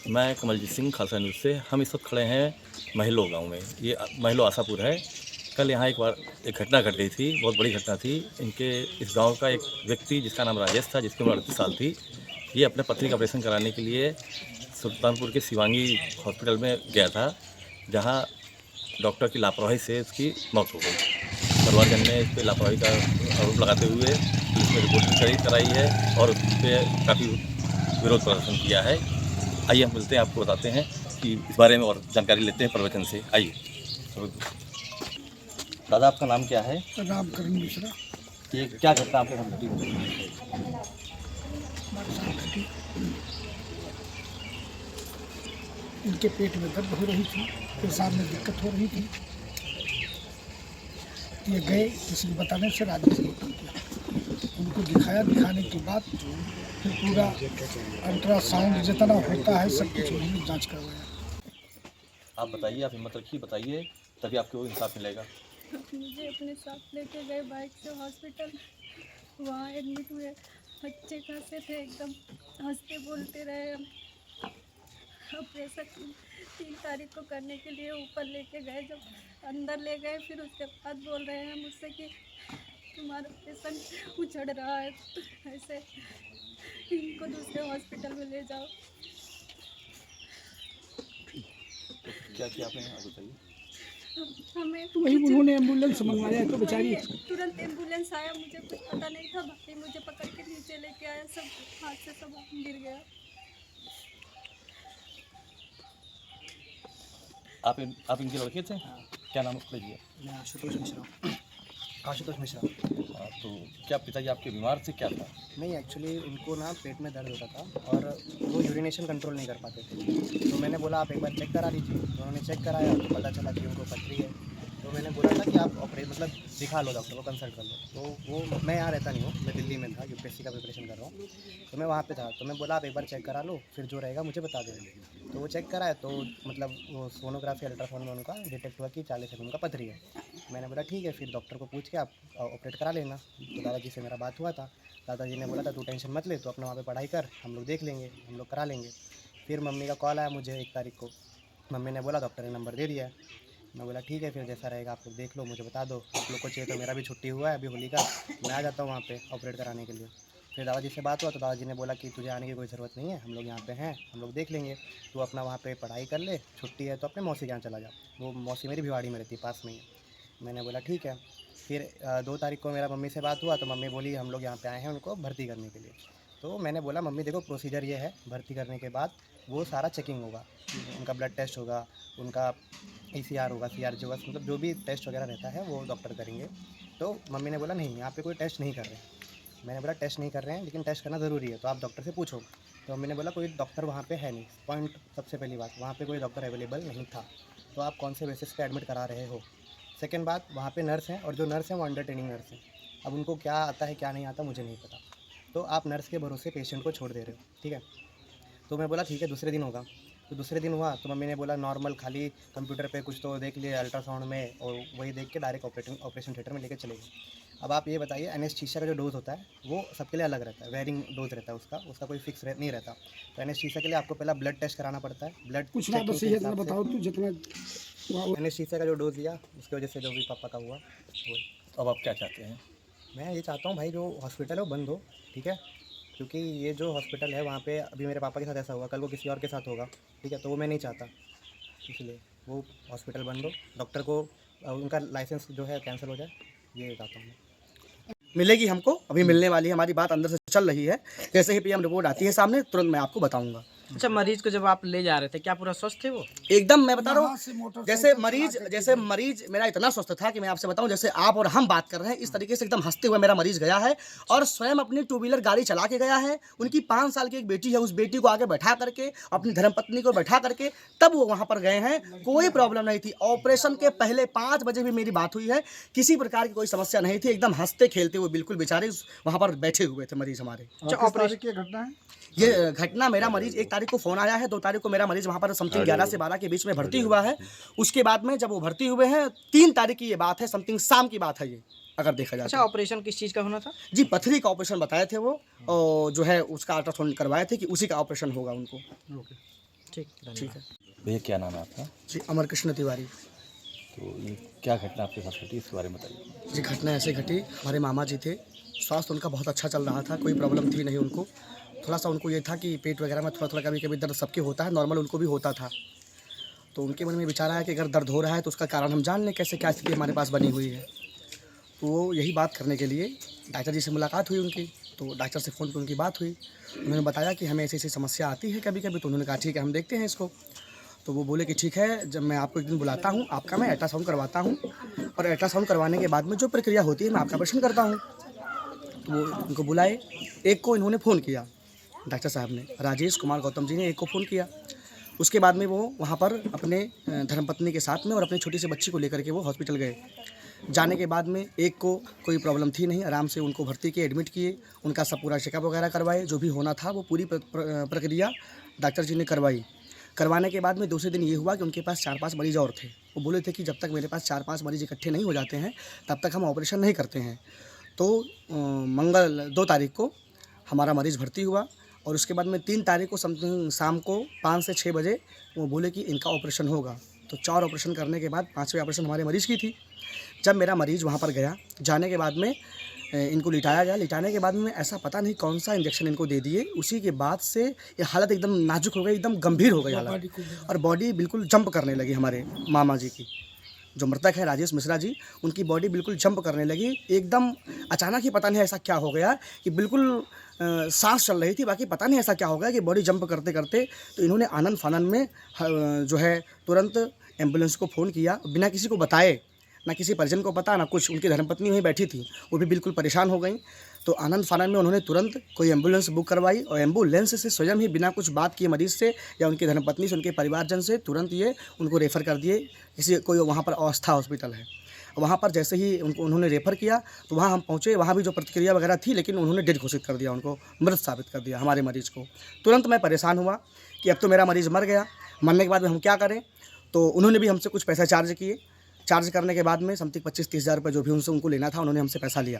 मैं कमलजीत सिंह खालसा न्यूज़ से। हम इस वक्त खड़े हैं महिलो गांव में। ये महिलो आशापुर है। कल यहाँ एक बार एक घटना घट गई थी, बहुत बड़ी घटना थी। इनके इस गांव का एक व्यक्ति जिसका नाम राजेश था, जिसकी उम्र 38 साल थी, ये अपने पथरी का ऑपरेशन कराने के लिए सुल्तानपुर के शिवांगी हॉस्पिटल में गया था, जहाँ डॉक्टर की लापरवाही से उसकी मौत हो गई। परिवारजन ने इस पर लापरवाही का आरोप लगाते हुए पुलिस में रिपोर्ट कराई है और उस पर काफ़ी विरोध प्रदर्शन किया है। आइए हम मिलते हैं, आपको बताते हैं कि इस बारे में और जानकारी लेते हैं प्रवचन से। आइए। दादा, आपका नाम क्या है? रामकरण मिश्रा। ये क्या घटना आपके साथ घटी? हमारे साथ घटी। इनके पेट में दर्द हो रही थी, पेशाब में दिक्कत हो रही थी। ये गए, किसी को बताने से राजेश ने किया। उनको दिखाया, दिखाने के बाद फिर पूरा अल्ट्रासाउंड जितना होता है सब कुछ उन्होंने जांच करवाया। आप बताइए, आप हिम्मत रखिए, बताइए, तभी आपको इंसाफ मिलेगा। मुझे अपने साथ लेके गए बाइक से हॉस्पिटल। वहाँ एडमिट हुए, अच्छे खासे थे, एकदम हंसते बोलते रहे। ऑपरेशन 3 तारीख को करने के लिए ऊपर लेके गए। जब अंदर ले गए फिर उसके बाद बोल रहे हैं मुझसे कि तुम्हारा ऑपरेशन उछड़ रहा है, ऐसे इनको दूसरे हॉस्पिटल में ले जाओ। क्या किया आपने? आप बताइए। हमें तो वही उन्होंने एम्बुलेंस मंगवाया तो बेचारी तुरंत एम्बुलेंस आया, मुझे कुछ पता नहीं था। भाई मुझे पकड़ के नीचे लेके आया, सब हाथ से सब गिर गया। आप इनके लड़के थे? क्या नाम लीजिए? मैं आशुतोष मिश्रा। आशुतोष मिश्रा। तो क्या पिताजी आपके बीमार थे, क्या था? नहीं, एक्चुअली उनको ना पेट में दर्द होता था और वो यूरिनेशन कंट्रोल नहीं कर पाते थे। तो मैंने बोला आप एक बार चेक करा लीजिए। तो उन्होंने चेक कराया तो पता चला कि उनको पथरी है। तो मैंने बोला था कि आप मतलब दिखा लो, डॉक्टर को कंसल्ट कर लो। तो वो मैं यहाँ रहता नहीं हूँ, मैं दिल्ली में था, यूपीएससी का प्रिपरेशन कर रहा हूँ। तो मैं वहाँ पे था। तो मैं बोला आप एक बार चेक करा लो, फिर जो रहेगा मुझे बता देंगे। तो वो चेक कराया तो मतलब वो सोनोग्राफी अल्ट्रासाउंड में उनका डिटेक्ट हुआ कि 40 mm का पथरी है। मैंने बोला ठीक है, फिर डॉक्टर को पूछ के आप ऑपरेट करा लेना। तो दादाजी से मेरा बात हुआ था। दादाजी ने बोला था तू टेंशन मत ले, तो अपना वहाँ पे पढ़ाई कर, हम लोग देख लेंगे, हम लोग करा लेंगे। फिर मम्मी का कॉल आया मुझे 1 तारीख को। मम्मी ने बोला डॉक्टर ने नंबर दे दिया है। मैं बोला ठीक है, फिर जैसा रहेगा आप लोग देख लो, मुझे बता दो। आप लोग को चाहिए तो मेरा भी छुट्टी हुआ है अभी होली का, मैं आ जाता हूँ वहाँ पे ऑपरेट कराने के लिए। फिर दादाजी से बात हुआ तो दादाजी ने बोला कि तुझे आने की कोई ज़रूरत नहीं है, हम लोग यहाँ पे हैं, हम लोग देख लेंगे। तू अपना वहाँ पे पढ़ाई कर ले, छुट्टी है तो अपने मौसी के यहाँ चला जा। वो मौसी मेरी भिवाड़ी में रहती है, पास में ही है। मैंने बोला ठीक है। फिर 2 तारीख को मेरा मम्मी से बात हुआ तो मम्मी बोली हम लोग यहाँ पे आए हैं उनको भर्ती करने के लिए। तो मैंने बोला मम्मी देखो प्रोसीजर ये है, भर्ती करने के बाद वो सारा चेकिंग होगा, उनका ब्लड टेस्ट होगा, उनका ECR होगा, CRG होगा, मतलब जो भी टेस्ट वगैरह रहता है वो डॉक्टर करेंगे। तो मम्मी ने बोला नहीं, यहाँ पे कोई टेस्ट नहीं कर रहे हैं। मैंने बोला टेस्ट नहीं कर रहे हैं लेकिन टेस्ट करना ज़रूरी है, तो आप डॉक्टर से पूछो। तो मम्मी ने बोला कोई डॉक्टर वहाँ पे है नहीं। पॉइंट सबसे पहली बात, वहाँ पे कोई डॉक्टर अवेलेबल नहीं था, तो आप कौन से बेसिस पे एडमिट करा रहे हो। सेकेंड बात, वहाँ पे नर्स हैं और जो नर्स हैं वो अंडर ट्रेनिंग नर्स हैं। अब उनको क्या आता है क्या नहीं आता मुझे नहीं पता, तो आप नर्स के भरोसे पेशेंट को छोड़ दे रहे हो, ठीक है। तो मैं बोला ठीक है, दूसरे दिन होगा। तो दूसरे दिन हुआ तो मम्मी ने बोला नॉर्मल खाली कंप्यूटर पे कुछ तो देख लिया अल्ट्रासाउंड में, और वही देख के डायरेक्ट ऑपरेशन थिएटर में लेके चले गए। अब आप ये बताइए एनेस्थीसिया का जो डोज़ होता है वो सबके लिए अलग रहता है, वेरिंग डोज रहता है उसका कोई फिक्स नहीं रहता। तो एनेस्थीसिया के लिए आपको पहला ब्लड टेस्ट कराना पड़ता है। ब्लड कुछ ना बस ये इतना बताओ तू जितना एनेस्थीसिया का जो डोज़ लिया उसकी वजह से जो भी पापा का हुआ वो। तो अब आप क्या चाहते हैं? मैं ये चाहता हूँ भाई जो हॉस्पिटल है वो बंद हो, ठीक है, क्योंकि ये जो हॉस्पिटल है वहाँ पे अभी मेरे पापा के साथ ऐसा हुआ, कल को किसी और के साथ होगा, ठीक है, तो वो मैं नहीं चाहता, इसलिए वो हॉस्पिटल बंद हो। डॉक्टर को उनका लाइसेंस जो है कैंसिल हो जाए, ये चाहता हूँ मैं। मिलेगी हमको, अभी मिलने वाली है, हमारी बात अंदर से चल रही है। जैसे ही PM रिपोर्ट आती है सामने तुरंत मैं आपको बताऊँगा। अच्छा, मरीज को जब आप ले जा रहे थे क्या पूरा स्वस्थ थे वो? एकदम मैं बता रहा हूँ, जैसे मरीज मेरा इतना स्वस्थ था कि मैं आपसे बताऊं, जैसे आप और हम बात कर रहे हैं इस तरीके से एकदम हंसते हुए मेरा मरीज गया है, और स्वयं अपनी 2 व्हीलर गाड़ी चला के गया है। उनकी 5 साल की एक बेटी है, उस बेटी को आगे बैठा करके, अपनी धर्मपत्नी को बैठा करके तब वो वहाँ पर गए हैं। कोई प्रॉब्लम नहीं थी। ऑपरेशन के पहले 5 बजे भी मेरी बात हुई है, किसी प्रकार की कोई समस्या नहीं थी। एकदम हंसते खेलते हुए बिल्कुल बेचारे वहाँ पर बैठे हुए थे मरीज हमारे। अच्छा, ऑपरेशन की घटना है ये घटना, मेरा मरीज 1 तारीख को फ़ोन आया है, 2 तारीख को मेरा मरीज वहाँ पर समथिंग 11 से 12 के बीच में भर्ती हुआ है। उसके बाद में जब वो भर्ती हुए हैं 3 तारीख की ये बात है, समथिंग शाम की बात है ये, अगर देखा जाए। अच्छा, ऑपरेशन किस चीज़ का होना था? जी, पथरी का ऑपरेशन बताए थे वो, और जो है उसका अल्ट्रासाउंड करवाए थे कि उसी का ऑपरेशन होगा उनको। ठीक ठीक है भैया क्या नाम है आपका? जी। अमर कृष्ण तिवारी। तो ये क्या घटना आपके साथ घटी, इसके बारे में बताइए। जी, घटना ऐसे घटी, हमारे मामा जी थे, स्वास्थ्य उनका बहुत अच्छा चल रहा था, कोई प्रॉब्लम थी नहीं उनको। थोड़ा-सा उनको ये था कि पेट वगैरह में थोड़ा-थोड़ा कभी-कभी दर्द सबके होता है, नॉर्मल उनको भी होता था। तो उनके मन में विचार आया कि अगर दर्द हो रहा है तो उसका कारण हम जान लें कैसे क्या स्थिति हमारे पास बनी हुई है। तो वो यही बात करने के लिए डॉक्टर जी से मुलाकात हुई उनकी, तो डॉक्टर से फ़ोन पे उनकी बात हुई। उन्होंने बताया कि हमें ऐसी-ऐसी समस्या आती है कभी-कभी, तो उन्होंने कहा ठीक है हम देखते हैं इसको। तो वो बोले कि ठीक है, जब मैं आपको एक दिन बुलाता हूँ, आपका मैं अल्ट्रासाउंड करवाता हूँ और अल्ट्रासाउंड करवाने के बाद में जो प्रक्रिया होती है मैं आपका ऑपरेशन करता हूँ। तो वो उनको बुलाए, एक को इन्होंने फ़ोन किया, डॉक्टर साहब ने, राजेश कुमार गौतम जी ने एक को फ़ोन किया। उसके बाद में वो वहाँ पर अपने धर्मपत्नी के साथ में और अपनी छोटी सी बच्ची को लेकर के वो हॉस्पिटल गए। जाने के बाद में एक को कोई प्रॉब्लम थी नहीं, आराम से उनको भर्ती किए, एडमिट किए, उनका सब पूरा चेकअप वगैरह करवाए, जो भी होना था वो पूरी प्रक्रिया डॉक्टर जी ने करवाई। करवाने के बाद में दूसरे दिन ये हुआ कि उनके पास 4-5 मरीज़ और थे। वो बोले थे कि जब तक मेरे पास 4-5 मरीज़ इकट्ठे नहीं हो जाते हैं, तब तक हम ऑपरेशन नहीं करते हैं। तो मंगल 2 तारीख को हमारा मरीज़ भर्ती हुआ और उसके बाद में 3 तारीख को समथिंग शाम को 5 से 6 बजे वो बोले कि इनका ऑपरेशन होगा। तो 4 ऑपरेशन करने के बाद 5वें ऑपरेशन हमारे मरीज़ की थी। जब मेरा मरीज़ वहाँ पर गया, जाने के बाद में इनको लिटाया गया। लिटाने के बाद में ऐसा पता नहीं कौन-सा इंजेक्शन इनको दे दिए। उसी के बाद से ये हालत एकदम नाज़ुक हो गई, एकदम गंभीर हो गई हालत और बॉडी बिल्कुल जंप करने लगी हमारे मामा जी की। जो मृतक है राजेश मिश्रा जी, उनकी बॉडी बिल्कुल जंप करने लगी। एकदम अचानक ही पता नहीं ऐसा क्या हो गया कि बिल्कुल साँस चल रही थी, बाकी पता नहीं ऐसा क्या हो गया कि बॉडी जंप करते-करते तो इन्होंने आनन-फानन में जो है तुरंत एम्बुलेंस को फ़ोन किया, बिना किसी को बताए, ना किसी परिजन को पता, ना कुछ। उनकी धर्मपत्नी वहीं बैठी थी, वो भी बिल्कुल परेशान हो गई। तो आनन-फानन में उन्होंने तुरंत कोई एम्बुलेंस बुक करवाई और एम्बुलेंस से स्वयं ही बिना कुछ बात किए मरीज़ से या उनकी धर्मपत्नी से, उनके परिवारजन से तुरंत ये उनको रेफ़र कर दिए किसी कोई वहाँ पर अवस्था हॉस्पिटल है। वहाँ पर जैसे ही उन्होंने रेफ़र किया तो वहाँ हम पहुँचे, वहाँ भी जो प्रतिक्रिया वगैरह थी, लेकिन उन्होंने डेड घोषित कर दिया, उनको मृत साबित कर दिया हमारे मरीज़ को। तुरंत मैं परेशान हुआ कि अब तो मेरा मरीज़ मर गया, मरने के बाद में हम क्या करें? तो उन्होंने भी हमसे कुछ पैसा चार्ज किए। चार्ज करने के बाद में समथिंग 25-30 हज़ार रुपये जो भी उनसे उनको लेना था, उन्होंने हमसे पैसा लिया।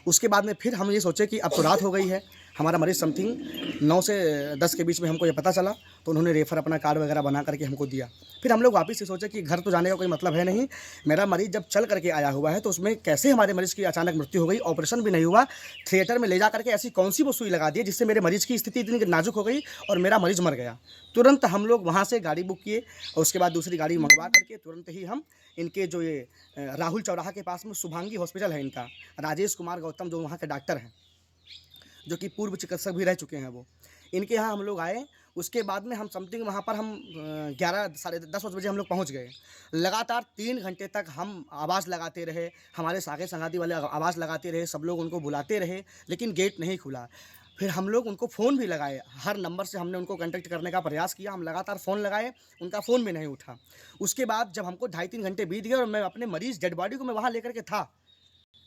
उसके बाद में फिर हम ये सोचे कि अब तो रात हो गई है, हमारा मरीज़ समथिंग 9 से 10 के बीच में हमको ये पता चला, तो उन्होंने रेफ़र अपना कार्ड वगैरह बना करके हमको दिया। फिर हम लोग वापस से सोचे कि घर तो जाने का कोई मतलब है नहीं, मेरा मरीज़ जब चल करके आया हुआ है तो उसमें कैसे हमारे मरीज़ की अचानक मृत्यु हो गई, ऑपरेशन भी नहीं हुआ, थिएटर में ले जा करके ऐसी कौन सी वो सुई लगा दी जिससे मेरे मरीज़ की स्थिति इतनी नाजुक हो गई और मेरा मरीज़ मर गया। तुरंत हम लोग वहाँ से गाड़ी बुक किए और उसके बाद दूसरी गाड़ी मंगवा करके तुरंत ही हम इनके जो ये राहुल चौराहा के पास में शुभांगी हॉस्पिटल है इनका, राजेश कुमार गौतम जो वहाँ के डॉक्टर हैं, जो कि पूर्व चिकित्सक भी रह चुके हैं वो, इनके यहाँ हम लोग आए। उसके बाद में हम समथिंग वहाँ पर हम 11 साढ़े 10 बजे हम लोग पहुँच गए। लगातार 3 घंटे तक हम आवाज़ लगाते रहे, हमारे सागे संगाती वाले आवाज़ लगाते रहे, सब लोग उनको बुलाते रहे, लेकिन गेट नहीं खुला। फिर हम लोग उनको फ़ोन भी लगाए, हर नंबर से हमने उनको कॉन्टैक्ट करने का प्रयास किया, हम लगातार फ़ोन लगाए, उनका फ़ोन भी नहीं उठा। उसके बाद जब हमको 2.5-3 घंटे बीत गए और मैं अपने मरीज़ डेड बॉडी को मैं वहाँ लेकर के था,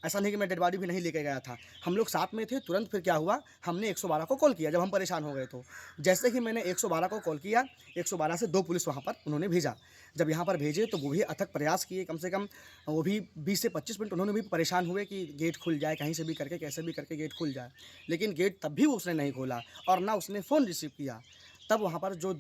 ऐसा नहीं कि मैं डेड बॉडी भी नहीं लेके गया था, हम लोग साथ में थे। तुरंत फिर क्या हुआ, हमने 112 को कॉल किया जब हम परेशान हो गए तो। जैसे ही मैंने 112 को कॉल किया, 112 से 2 पुलिस वहाँ पर उन्होंने भेजा। जब यहाँ पर भेजे तो वो भी अथक प्रयास किए, कम से कम वो भी 20 से 25 मिनट उन्होंने भी परेशान हुए कि गेट खुल जाए, कहीं से भी करके कैसे भी करके गेट खुल जाए, लेकिन गेट तब भी उसने नहीं खोला और ना उसने फ़ोन रिसीव किया। तब वहाँ पर जो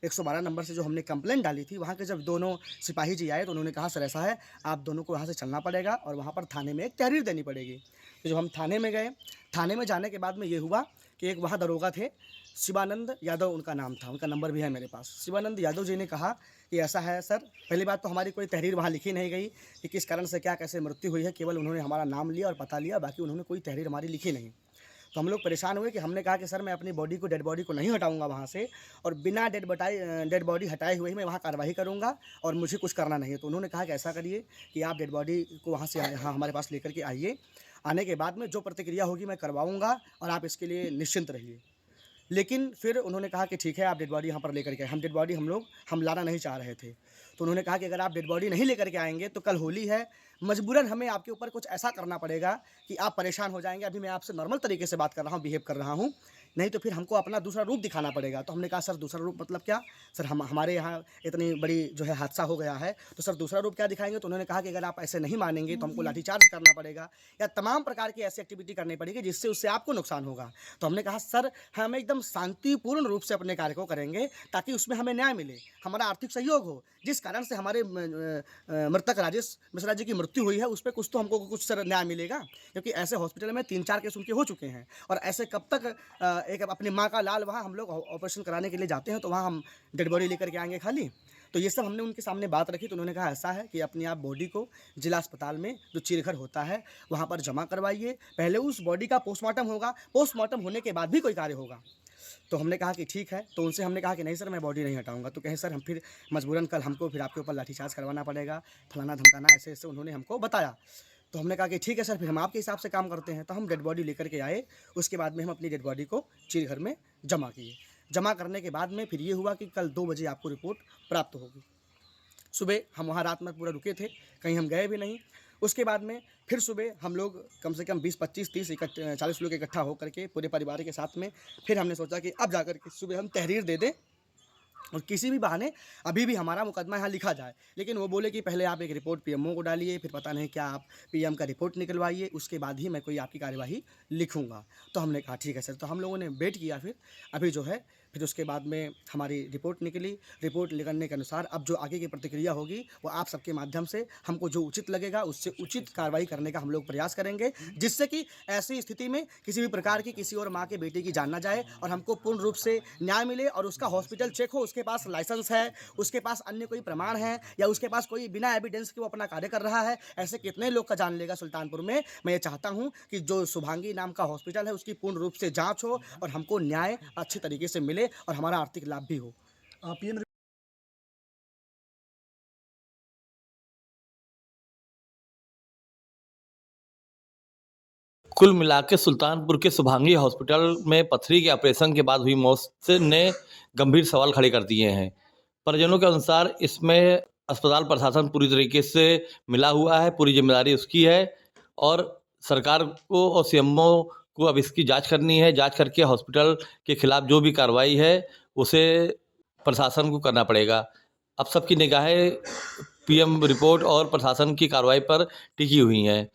112 नंबर से जो हमने कंप्लेंट डाली थी, वहाँ के जब दोनों सिपाही जी आए तो उन्होंने कहा सर ऐसा है, आप दोनों को यहाँ से चलना पड़ेगा और वहाँ पर थाने में एक तहरीर देनी पड़ेगी। तो जब हम थाने में गए, थाने में जाने के बाद में ये हुआ कि एक वहाँ दरोगा थे, शिवानंद यादव उनका नाम था, उनका नंबर भी है मेरे पास। शिवानंद यादव जी ने कहा कि ऐसा है सर, पहली बात तो हमारी कोई तहरीर वहाँ लिखी नहीं गई कि किस कारण से क्या कैसे मृत्यु हुई है, केवल उन्होंने हमारा नाम लिया और पता लिया, बाकी उन्होंने कोई तहरीर हमारी लिखी नहीं। तो हम लोग परेशान हुए कि हमने कहा कि सर मैं अपनी बॉडी को, डेड बॉडी को नहीं हटाऊंगा वहाँ से, और बिना डेड बॉडी हटाए हुए ही मैं वहाँ कार्रवाई करूँगा और मुझे कुछ करना नहीं है। तो उन्होंने कहा कि ऐसा करिए कि आप डेड बॉडी को वहाँ से यहाँ हमारे पास लेकर के आइए, आने के बाद में जो प्रतिक्रिया होगी मैं करवाऊँगा और आप इसके लिए निश्चिंत रहिए। लेकिन फिर उन्होंने कहा कि ठीक है आप डेड बॉडी यहाँ पर लेकर के आए। हम डेड बॉडी हम लाना नहीं चाह रहे थे, तो उन्होंने कहा कि अगर आप डेड बॉडी नहीं लेकर के आएंगे तो कल होली है, मजबूरन हमें आपके ऊपर कुछ ऐसा करना पड़ेगा कि आप परेशान हो जाएंगे। अभी मैं आपसे नॉर्मल तरीके से बात कर रहा हूँ, बिहेव कर रहा हूँ नहीं तो फिर हमको अपना दूसरा रूप दिखाना पड़ेगा। तो हमने कहा सर दूसरा रूप मतलब क्या? सर हमारे यहाँ इतनी बड़ी जो है हादसा हो गया है, तो सर दूसरा रूप क्या दिखाएँगे? तो उन्होंने कहा कि अगर आप ऐसे नहीं मानेंगे तो हमको लाठीचार्ज करना पड़ेगा या तमाम प्रकार की ऐसी एक्टिविटी करनी पड़ेगी जिससे उससे आपको नुकसान होगा। तो हमने कहा सर हम एकदम शांतिपूर्ण रूप से अपने कार्य को करेंगे ताकि उसमें हमें न्याय मिले, हमारा आर्थिक सहयोग हो। जिस कारण से हमारे मृतक राजेश मिश्रा जी की मृत्यु हुई है उस पे कुछ तो हमको कुछ सर न्याय मिलेगा, क्योंकि ऐसे हॉस्पिटल में 3-4 केस उनके हो चुके हैं। और ऐसे कब तक एक अपनी माँ का लाल वहाँ हम लोग ऑपरेशन कराने के लिए जाते हैं तो वहाँ हम डेड बॉडी लेकर के आएँगे खाली। तो ये सब हमने उनके सामने बात रखी तो उन्होंने कहा ऐसा है कि अपनी आप बॉडी को जिला अस्पताल में जो चिरघर होता है वहाँ पर जमा करवाइए, पहले उस बॉडी का पोस्टमार्टम होगा, पोस्टमार्टम होने के बाद भी कोई कार्य होगा। तो हमने कहा कि ठीक है, तो उनसे हमने कहा कि नहीं सर मैं बॉडी नहीं हटाऊँगा। तो कहे सर हम फिर मजबूरन कल हमको फिर आपके ऊपर लाठीचार्ज करवाना पड़ेगा, फलाना-धमकाना ऐसे-ऐसे उन्होंने हमको बताया। तो हमने कहा कि ठीक है सर फिर हम आपके हिसाब से काम करते हैं। तो हम डेड बॉडी लेकर के आए, उसके बाद में हम अपनी डेड बॉडी को चिड़घर में जमा किए। जमा करने के बाद में फिर ये हुआ कि कल 2 बजे आपको रिपोर्ट प्राप्त होगी। सुबह हम वहाँ रात में पूरा रुके थे, कहीं हम गए भी नहीं। उसके बाद में फिर सुबह हम लोग कम से कम 20, 25, 30 40 लोग इकट्ठा होकर के पूरे परिवार के साथ में फिर हमने सोचा कि अब जाकर के सुबह हम तहरीर दे दें और किसी भी बहाने अभी भी हमारा मुकदमा यहाँ लिखा जाए। लेकिन वो बोले कि पहले आप एक रिपोर्ट पीएमओ को डालिए, फिर पता नहीं क्या आप पीएम का रिपोर्ट निकलवाइए, उसके बाद ही मैं कोई आपकी कार्यवाही लिखूँगा। तो हमने कहा ठीक है सर। तो हम लोगों ने वेट किया फिर अभी जो है फिर उसके बाद में हमारी रिपोर्ट निकली। रिपोर्ट निकलने के अनुसार अब जो आगे की प्रतिक्रिया होगी वो आप सबके माध्यम से हमको जो उचित लगेगा उससे उचित कार्रवाई करने का हम लोग प्रयास करेंगे, जिससे कि ऐसी स्थिति में किसी भी प्रकार की किसी और माँ के बेटे की जान ना जाए और हमको पूर्ण रूप से न्याय मिले और उसका हॉस्पिटल चेक हो, उसके पास लाइसेंस है, उसके पास अन्य कोई प्रमाण है या उसके पास कोई बिना एविडेंस के वो अपना कार्य कर रहा है। ऐसे कितने लोग का जान लेगा सुल्तानपुर में। मैं ये चाहता हूँ कि जो शुभांगी नाम का हॉस्पिटल है उसकी पूर्ण रूप से जाँच हो और हमको न्याय अच्छे तरीके से मिले और हमारा आर्थिक लाभ भी हो। पीएम कुल मिला के सुल्तानपुर के शुभांगी हॉस्पिटल में पथरी के ऑपरेशन के बाद हुई मौत ने गंभीर सवाल खड़े कर दिए हैं। परिजनों के अनुसार इसमें अस्पताल प्रशासन पूरी तरीके से मिला हुआ है, पूरी जिम्मेदारी उसकी है और सरकार को और सीएमओ को अब इसकी जांच करनी है। जांच करके हॉस्पिटल के खिलाफ जो भी कार्रवाई है उसे प्रशासन को करना पड़ेगा। अब सबकी निगाहें पीएम रिपोर्ट और प्रशासन की कार्रवाई पर टिकी हुई हैं।